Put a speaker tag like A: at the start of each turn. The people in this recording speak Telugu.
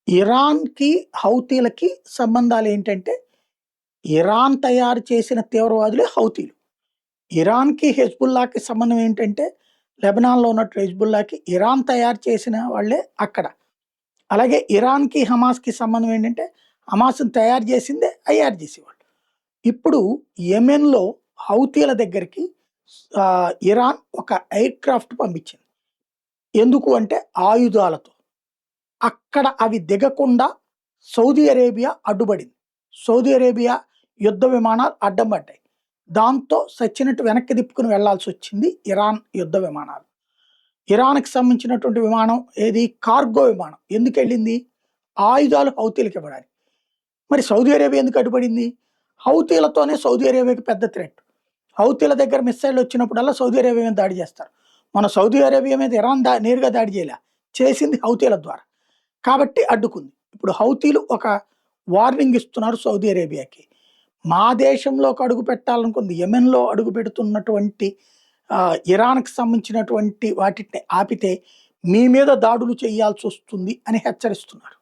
A: ఇరాన్‌కి, హౌతీలకి సంబంధాలేంటంటే, ఇరాన్ తయారు చేసిన తీవ్రవాదులే హౌతీలు. ఇరాన్‌కి, హెజ్బుల్లాకి సంబంధం ఏంటంటే, లెబనాన్‌లో ఉన్నట్టు హెజ్బుల్లాకి ఇరాన్ తయారు చేసిన వాళ్ళే అక్కడ. అలాగే ఇరాన్‌కి, హమాస్‌కి సంబంధం ఏంటంటే, హమాస్‌ని తయారు చేసిందే ఐఆర్‌జీసీ వాళ్ళు. ఇప్పుడు యెమెన్‌లో హౌతీల దగ్గరికి ఇరాన్ ఒక ఎయిర్ క్రాఫ్ట్ పంపించింది. ఎందుకు అంటే ఆయుధాలతో. అక్కడ అవి దిగకుండా సౌదీ అరేబియా అడ్డుపడింది. సౌదీ అరేబియా యుద్ధ విమానాలు అడ్డం పడ్డాయి. దాంతో సచ్చినట్టు వెనక్కి తిప్పుకొని వెళ్లాల్సొచ్చింది ఇరాన్ యుద్ధ విమానాలు. ఇరాన్‌కి సంబంధించినటువంటి విమానం ఏది? కార్గో విమానం. ఎందుకెళ్ళింది? ఆయుధాలు హౌతీలకి ఇవ్వడానికి. మరి సౌదీ అరేబియా ఎందుకు అడ్డుపడింది? హౌతీలతోనే సౌదీ అరేబియాకి పెద్ద థ్రెట్. హౌతీల దగ్గర మిస్సైల్ వచ్చినప్పుడల్లా సౌదీ అరేబియా మీద దాడి చేస్తారు. మన సౌదీ అరేబియా మీద ఇరాన్ నేరుగా దాడి చేయలే. చేసింది హౌతీల ద్వారా. కాబట్టి అడ్డుకుంది. ఇప్పుడు హౌతీలు ఒక వార్నింగ్ ఇస్తున్నారు సౌదీ అరేబియాకి. మా దేశంలోకి అడుగు పెట్టాలనుకుంది యెమెన్‌లో అడుగు పెడుతున్నటువంటి ఇరాన్‌కి సంబంధించినటువంటి వాటిని ఆపితే మీ మీద దాడులు చేయాల్సొస్తుంది అని హెచ్చరిస్తున్నారు.